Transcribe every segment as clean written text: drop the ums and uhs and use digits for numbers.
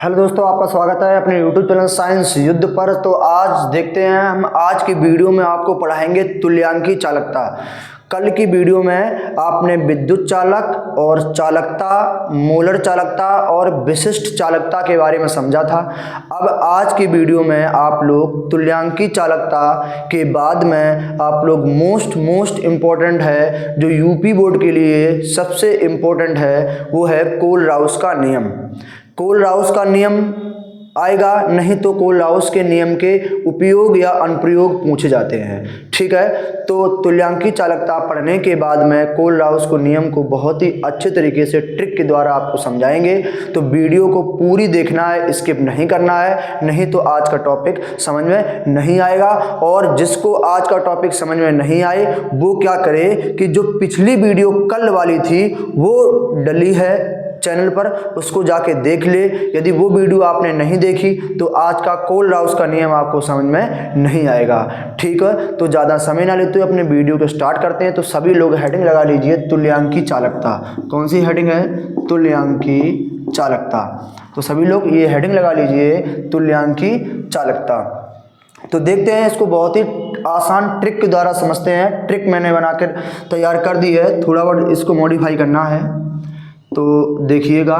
Hello दोस्तों, आपका स्वागत है अपने YouTube चैनल साइंस युद्ध पर। तो आज देखते हैं, हम आज की वीडियो में आपको पढ़ाएंगे तुल्यांकी चालकता। कल की वीडियो में आपने विद्युत चालक और चालकता, मोलर चालकता और विशिष्ट चालकता के बारे में समझा था। अब आज की वीडियो में आप लोग तुल्यांकी चालकता के बाद में आप लोग मोस्ट इम्पोर्टेंट है, जो यूपी बोर्ड के लिए सबसे इम्पोर्टेंट है, वो है कोल-राउस का नियम। कोल-राउस का नियम आएगा, नहीं तो कोल-राउस के नियम के उपयोग या अनुप्रयोग पूछे जाते हैं। ठीक है, तो तुल्यांकी चालकता पढ़ने के बाद में कोल-राउस को नियम को बहुत ही अच्छे तरीके से ट्रिक के द्वारा आपको समझाएंगे। तो वीडियो को पूरी देखना है, स्किप नहीं करना है, नहीं तो आज का टॉपिक समझ में नहीं आएगा। और जिसको आज का टॉपिक समझ में नहीं आए वो क्या करे कि जो पिछली वीडियो कल वाली थी वो डली है चैनल पर, उसको जाके देख ले। यदि वो वीडियो आपने नहीं देखी तो आज का कोल-राउस का नियम आपको समझ में नहीं आएगा। ठीक है, तो ज़्यादा समय ना लेते हुए अपने वीडियो को स्टार्ट करते हैं। तो सभी लोग हेडिंग लगा लीजिए, तुल्यांकी चालकता। कौन सी हेडिंग है? तुल्यांकी चालकता। तो सभी लोग ये हेडिंग लगा लीजिए, तुल्यांकी चालकता। तो देखते हैं, इसको बहुत ही आसान ट्रिक के द्वारा समझते हैं। ट्रिक मैंने बनाकर तैयार कर दी है, थोड़ा बहुत इसको मॉडिफाई करना है, तो देखिएगा।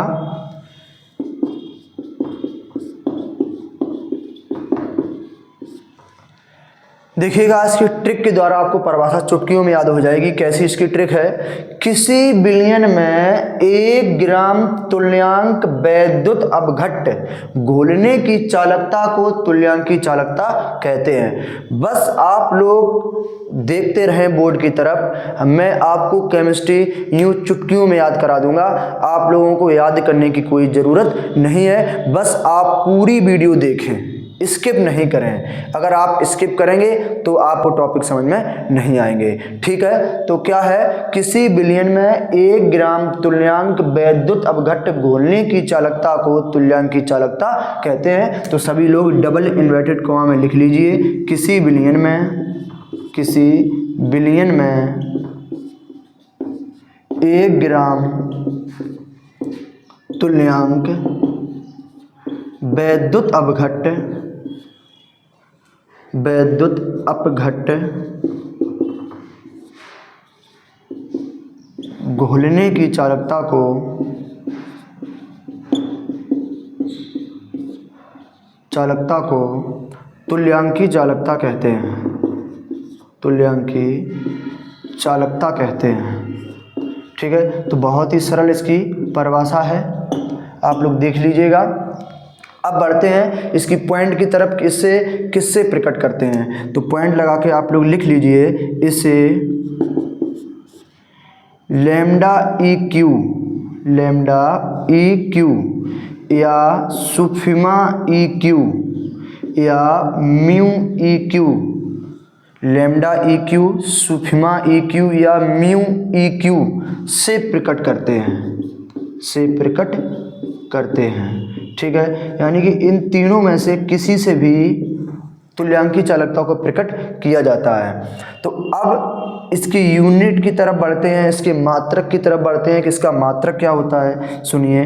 देखिएगा, इसकी ट्रिक के द्वारा आपको परिभाषा चुटकियों में याद हो जाएगी। कैसी इसकी ट्रिक है? किसी बिलियन में 1 ग्राम तुल्यांक वैद्युत अपघट्ट घोलने की चालकता को तुल्यांकी चालकता कहते हैं। बस आप लोग देखते रहें बोर्ड की तरफ, मैं आपको केमिस्ट्री यूं चुटकियों में याद करा दूंगा। आप लोगों को याद करने की कोई ज़रूरत नहीं है, बस आप पूरी वीडियो देखें, स्किप नहीं करें। अगर आप स्किप करेंगे तो आपको टॉपिक समझ में नहीं आएंगे। ठीक है, तो क्या है? किसी बिलियन में 1 ग्राम तुल्यांक वैद्युत अपघट्ट घोलने की चालकता को तुल्यांकी चालकता कहते हैं। तो सभी लोग डबल इन्वर्टेड कॉमा में लिख लीजिए, किसी बिलियन में 1 ग्राम तुल्यांक वैद्युत अपघट्ट घोलने की चालकता को तुल्यांकी चालकता कहते हैं। तुल्यांकी चालकता कहते हैं। ठीक है, तो बहुत ही सरल इसकी परिभाषा है, आप लोग देख लीजिएगा। अब बढ़ते हैं इसकी पॉइंट की तरफ, किससे प्रकट करते हैं। तो पॉइंट लगा के आप लोग लिख लीजिए, इसे लैम्डा ई क्यू या सुफिमा ई क्यू या mu E Q, lambda E Q, सुफिमा ई क्यू या म्यू ई क्यू से प्रकट करते हैं। ठीक है, यानी कि इन तीनों में से किसी से भी तुल्यांकी चालकता को प्रकट किया जाता है। तो अब इसकी यूनिट की तरफ बढ़ते हैं, इसके मात्रक की तरफ बढ़ते हैं कि इसका मात्रक क्या होता है। सुनिए,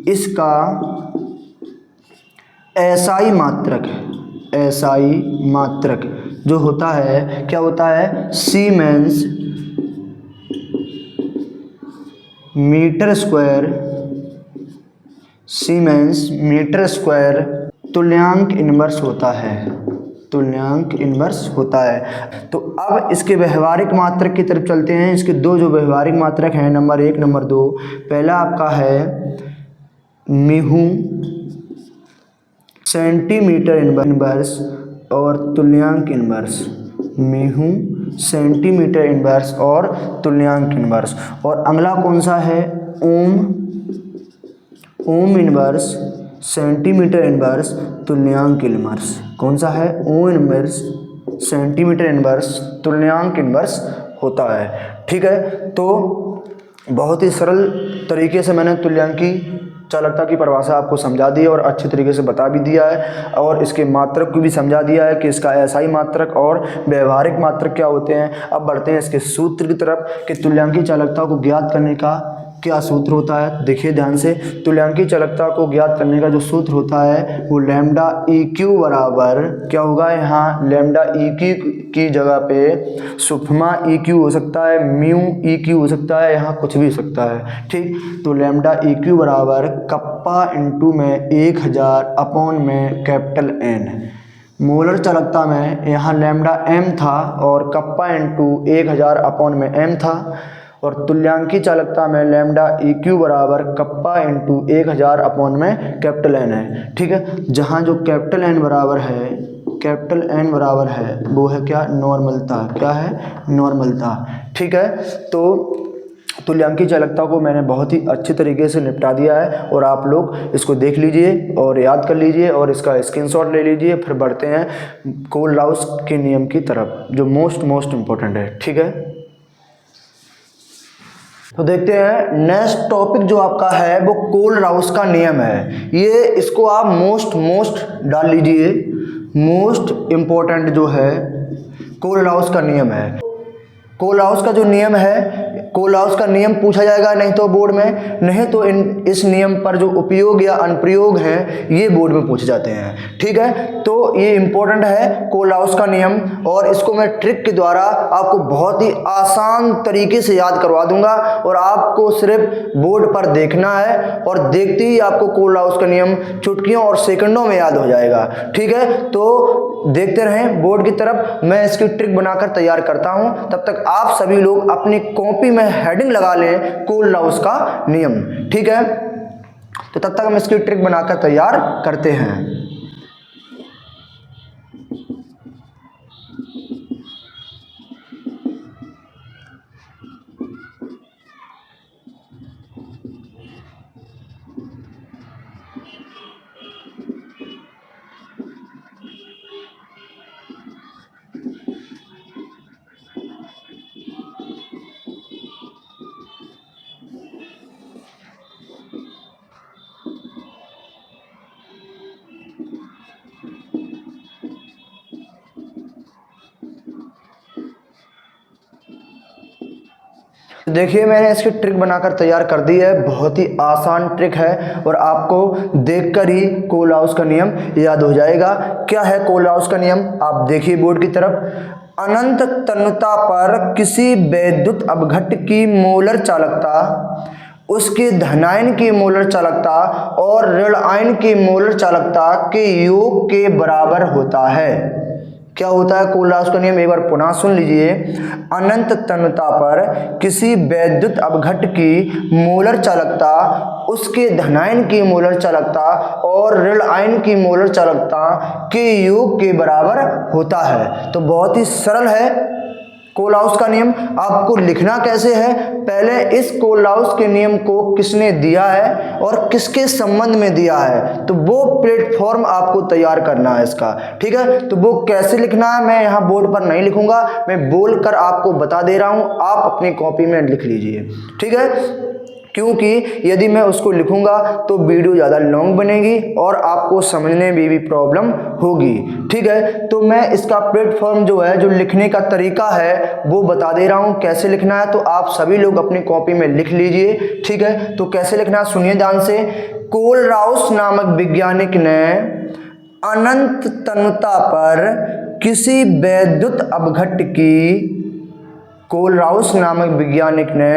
इसका एसआई मात्रक जो होता है, क्या होता है? सीमेंस मीटर स्क्वायर तुल्यांक इनवर्स होता है। तो अब इसके व्यवहारिक मात्रक की तरफ चलते हैं। इसके दो जो व्यवहारिक मात्रक हैं, नंबर 1, नंबर 2। पहला आपका है म्यू सेंटीमीटर इनवर्स और तुल्यांक इनवर्स। म्यू सेंटीमीटर इनवर्स और तुल्यांक इनवर्स। और अगला कौन सा है? ओम इनवर्स सेंटीमीटर इनवर्स तुल्यांक इनवर्स। कौन सा है? ओम इनवर्स सेंटीमीटर इनवर्स तुल्यांक इनवर्स होता है। ठीक है, तो बहुत ही सरल तरीके से मैंने तुल्यांकी चालकता की परिभाषा आपको समझा दी है और अच्छे तरीके से बता भी दिया है, और इसके मात्रक को भी समझा दिया है कि इसका एसआई मात्रक और व्यवहारिक मात्रक क्या होते हैं। अब बढ़ते हैं इसके सूत्र की तरफ कि तुल्यांकी चालकता को ज्ञात करने का क्या सूत्र होता है, देखिए ध्यान से। तुल्यांकी चालकता को ज्ञात करने का जो सूत्र होता है वो लैम्डा ई क्यू बराबर क्या होगा, यहाँ लैम्डा ई क्यू की जगह पे सुफमा ई क्यू हो सकता है, म्यू ई क्यू हो सकता है, यहाँ कुछ भी हो सकता है, ठीक। तो लैम्डा ई क्यू बराबर कप्पा इंटू में 1000 अपॉन में कैपिटल एन। मोलर चालकता में यहाँ लैम्डा एम था और कप्पा इंटू 1000 अपॉन में एम था, और तुल्यांकी चालकता में लैम्डा ई क्यू बराबर कप्पा इंटू 1000 अपॉन में कैपिटल एन है, ठीक है। जहाँ जो कैपिटल एन बराबर है, कैपिटल एन बराबर है वो है क्या, नॉर्मलता, क्या है, नॉर्मलता, ठीक है। तो तुल्यांकी चालकता को मैंने बहुत ही अच्छी तरीके से निपटा दिया है, और आप लोग इसको देख लीजिए और याद कर लीजिए और इसका स्क्रीनशॉट ले लीजिए। फिर बढ़ते हैं कोल-राउस के नियम की तरफ, जो मोस्ट इम्पोर्टेंट है, ठीक है। तो देखते हैं नेक्स्ट टॉपिक जो आपका है वो कोल-राउस का नियम है। ये इसको आप मोस्ट डाल लीजिए, मोस्ट इम्पोर्टेंट जो है कोल-राउस का नियम है। कोल-राउस का जो नियम है, कोल-राउस का नियम पूछा जाएगा नहीं तो बोर्ड में, नहीं तो इस नियम पर जो उपयोग या अनुप्रयोग हैं ये बोर्ड में पूछे जाते हैं, ठीक है। तो ये इम्पोर्टेंट है कोल-राउस का नियम, और इसको मैं ट्रिक के द्वारा आपको बहुत ही आसान तरीके से याद करवा दूंगा, और आपको सिर्फ बोर्ड पर देखना है और देखते ही आपको कोल-राउस का नियम चुटकियों और सेकंडों में याद हो जाएगा, ठीक है। तो देखते रहें बोर्ड की तरफ, मैं इसकी ट्रिक बनाकर तैयार करता हूं। तब तक आप सभी लोग अपनी कॉपी में हेडिंग लगा लें कोल-राउस का नियम, ठीक है। तो तब तक हम इसकी ट्रिक बनाकर तैयार करते हैं। देखिए मैंने इसकी ट्रिक बनाकर तैयार कर दी है, बहुत ही आसान ट्रिक है, और आपको देखकर ही कोल-राउस का नियम याद हो जाएगा। क्या है कोल-राउस का नियम, आप देखिए बोर्ड की तरफ। अनंत तन्यता पर किसी वैद्युत अपघट्य की मोलर चालकता उसके धनायन की मोलर चालकता और ऋणायन की मोलर चालकता के योग के बराबर होता है। क्या होता है कोल-राउस का नियम, एक बार पुनः सुन लीजिए। अनंत तन्यता पर किसी वैद्युत अपघट्य की मोलर चालकता उसके धनायन की मोलर चालकता और ऋणायन की मोलर चालकता के योग के बराबर होता है। तो बहुत ही सरल है कोल-राउस का नियम। आपको लिखना कैसे है, पहले इस कोल-राउस के नियम को किसने दिया है और किसके संबंध में दिया है, तो वो प्लेटफॉर्म आपको तैयार करना है इसका, ठीक है। तो वो कैसे लिखना है मैं यहाँ बोर्ड पर नहीं लिखूंगा, मैं बोलकर आपको बता दे रहा हूँ, आप अपनी कॉपी में लिख लीजिए, ठीक है। क्योंकि यदि मैं उसको लिखूंगा तो वीडियो ज़्यादा लॉन्ग बनेगी और आपको समझने में भी प्रॉब्लम होगी, ठीक है। तो मैं इसका प्लेटफॉर्म जो है, जो लिखने का तरीका है वो बता दे रहा हूँ कैसे लिखना है, तो आप सभी लोग अपनी कॉपी में लिख लीजिए, ठीक है। तो कैसे लिखना है सुनिए ध्यान से। कोल-राउस नामक वैज्ञानिक ने अनंत तन्यता पर किसी वैद्युत अपघट्य की कोल-राउस नामक वैज्ञानिक ने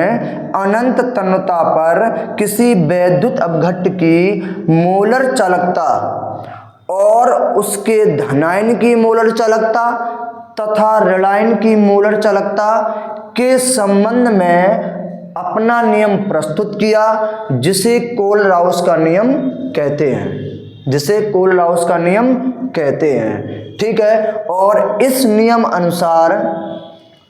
अनंत तन्यता पर किसी वैद्युत अपघट्य की मोलर चालकता और उसके धनायन की मोलर चालकता तथा ऋणायन की मोलर चालकता के संबंध में अपना नियम प्रस्तुत किया, जिसे कोल-राउस का नियम कहते हैं, जिसे कोल-राउस का नियम कहते हैं, ठीक है। और इस नियम अनुसार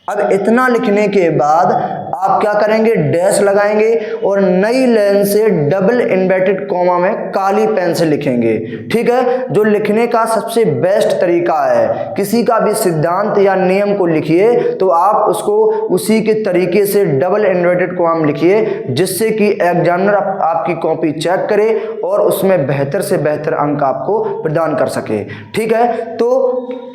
अब इतना लिखने के बाद आप क्या करेंगे, डैश लगाएंगे और नई लाइन से डबल इन्वर्टेड कॉमा में काली पेन से लिखेंगे, ठीक है। जो लिखने का सबसे बेस्ट तरीका है, किसी का भी सिद्धांत या नियम को लिखिए तो आप उसको उसी के तरीके से डबल इन्वर्टेड कॉमा में लिखिए, जिससे कि एग्जामिनर आपकी कॉपी चेक करे और उसमें बेहतर से बेहतर अंक आपको प्रदान कर सके, ठीक है। तो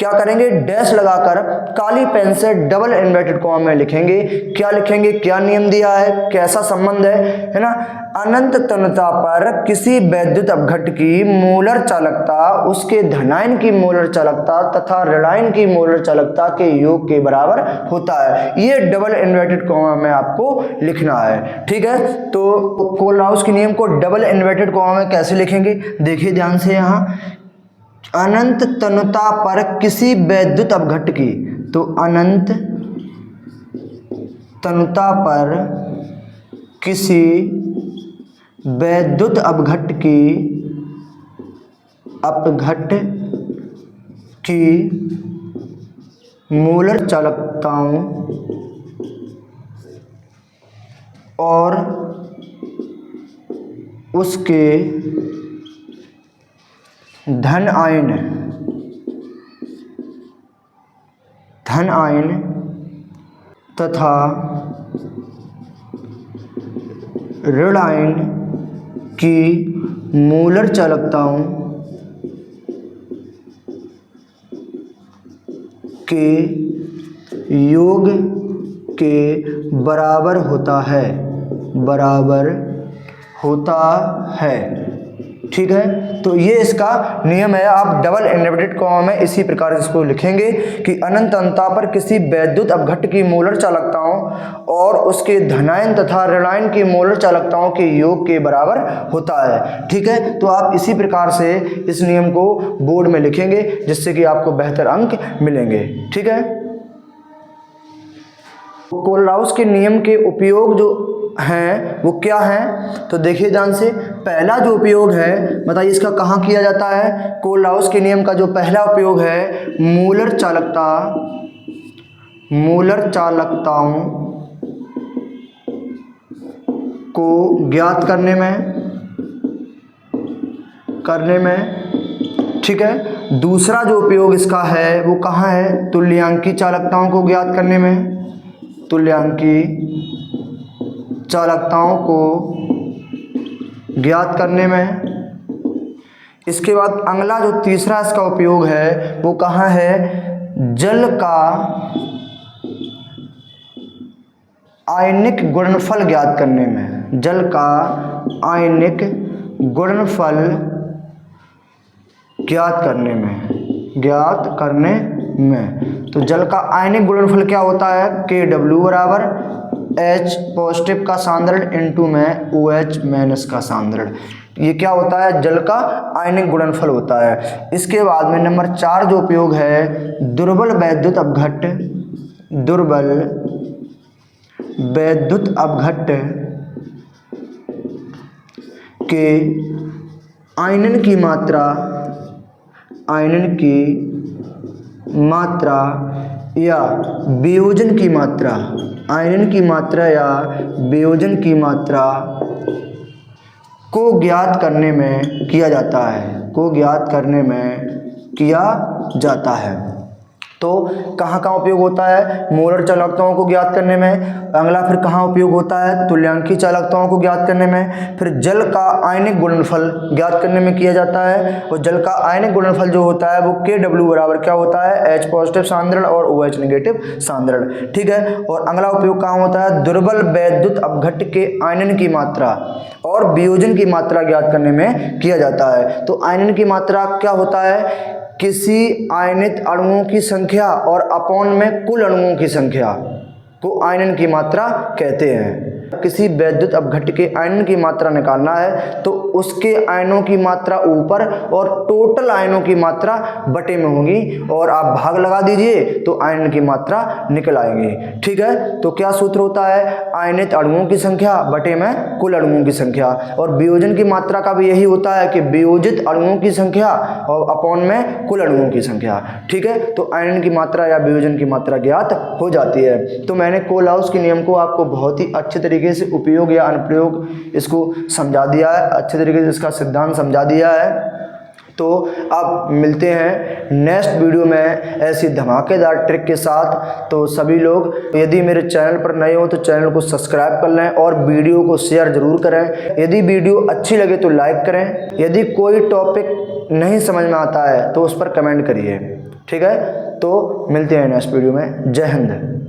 क्या करेंगे, डैश लगाकर काली पेन से डबल इन्वर्टेड कॉमा में लिखेंगे। क्या लिखेंगे, क्या नियम दिया है, कैसा संबंध है ना। अनंत तन्यता पर किसी वैद्युत अपघट की मोलर चालकता उसके धनायन की मोलर चालकता तथा ऋणायन की मोलर चालकता के योग के बराबर होता है। ये डबल इन्वर्टेड कॉमा में आपको लिखना है, ठीक है। तो कोलराउस के नियम को डबल इन्वर्टेड कॉमा में कैसे लिखेंगे, देखिए ध्यान से। यहाँ अनंत तन्यता पर किसी वैद्युत अपघट की, तो अनंत तन्यता पर किसी वैद्युत अपघट की मोलर चालकताओं और उसके धन आयन तथा ऋण आयन की मोलर चालकताओं के योग के बराबर होता है, ठीक है। तो ये इसका नियम है। आप डबल इन्वर्टेड कॉमा में इसी प्रकार इसको लिखेंगे कि अनंत तन्यता पर किसी वैद्युत अपघट की मोलर चालकताओं और उसके धनायन तथा ऋणायन की मोलर चालकताओं के योग के बराबर होता है, ठीक है। तो आप इसी प्रकार से इस नियम को बोर्ड में लिखेंगे जिससे कि आपको बेहतर अंक मिलेंगे, ठीक है। कोलराउस के नियम के उपयोग जो हैं वो क्या हैं, तो देखिए ध्यान से। पहला जो उपयोग है, बताइए इसका कहाँ किया जाता है। कोलराउस के नियम का जो पहला उपयोग है, मोलर चालकताओं को ज्ञात करने में, ठीक है। दूसरा जो उपयोग इसका है वो कहाँ है, तुल्यांकी चालकताओं को ज्ञात करने में, इसके बाद अगला जो तीसरा इसका उपयोग है वो कहाँ है, जल का आयनिक गुणनफल ज्ञात करने में, तो जल का आयनिक गुणनफल क्या होता है, KW बराबर H पॉजिटिव का सांद्रण इंटू में OH माइनस का सांद्रण। ये क्या होता है, जल का आयनिक गुणनफल होता है। इसके बाद में नंबर 4 जो उपयोग है, दुर्बल वैद्युत अपघट के आयनन की मात्रा या वियोजन की मात्रा, आयनन की मात्रा या वियोजन की मात्रा को ज्ञात करने में किया जाता है, तो कहाँ कहाँ उपयोग होता है, मोलर चालकताओं को ज्ञात करने में। अगला फिर कहाँ उपयोग होता है, तुल्यांकी चालकताओं को ज्ञात करने में। फिर जल का आयनिक गुणनफल ज्ञात करने में किया जाता है, और जल का आयनिक गुणनफल जो होता है वो KW बराबर क्या होता है, H पॉजिटिव सांद्रण और OH नेगेटिव सांद्रण, ठीक है। और अगला उपयोग कहाँ होता है, दुर्बल वैद्युत अपघट के आयनन की मात्रा और वियोजन की मात्रा ज्ञात करने में किया जाता है। तो आयनन की मात्रा क्या होता है, किसी आयनित अणुओं की संख्या और अपॉन में कुल अणुओं की संख्या को आयनन की मात्रा कहते हैं। किसी वैद्युत अपघट के आयनन की मात्रा निकालना है तो उसके आयनों की मात्रा ऊपर और टोटल आयनों की मात्रा बटे में होगी, और आप भाग लगा दीजिए तो आयनन की मात्रा निकल आएगी, ठीक है। तो क्या सूत्र होता है, आयनित अणुओं की संख्या बटे में कुल अणुओं की संख्या। और वियोजन की मात्रा का भी यही होता है कि वियोजित अणुओं की संख्या और अपॉन में कुल अणुओं की संख्या, ठीक है। तो आयनन की मात्रा या वियोजन की मात्रा ज्ञात हो जाती है। तो मैंने कोलराउस के नियम को आपको बहुत ही अच्छे तरीके से उपयोग या अनुप्रयोग इसको समझा दिया है, अच्छे तरीके से इसका सिद्धांत समझा दिया है। तो अब मिलते हैं नेक्स्ट वीडियो में ऐसी धमाकेदार ट्रिक के साथ। तो सभी लोग यदि मेरे चैनल पर नए हो तो चैनल को सब्सक्राइब कर लें और वीडियो को शेयर जरूर करें। यदि वीडियो अच्छी लगे तो लाइक करें। यदि कोई टॉपिक नहीं समझ में आता है तो उस पर कमेंट करिए, ठीक है। तो मिलते हैं नेक्स्ट वीडियो में। जय हिंद।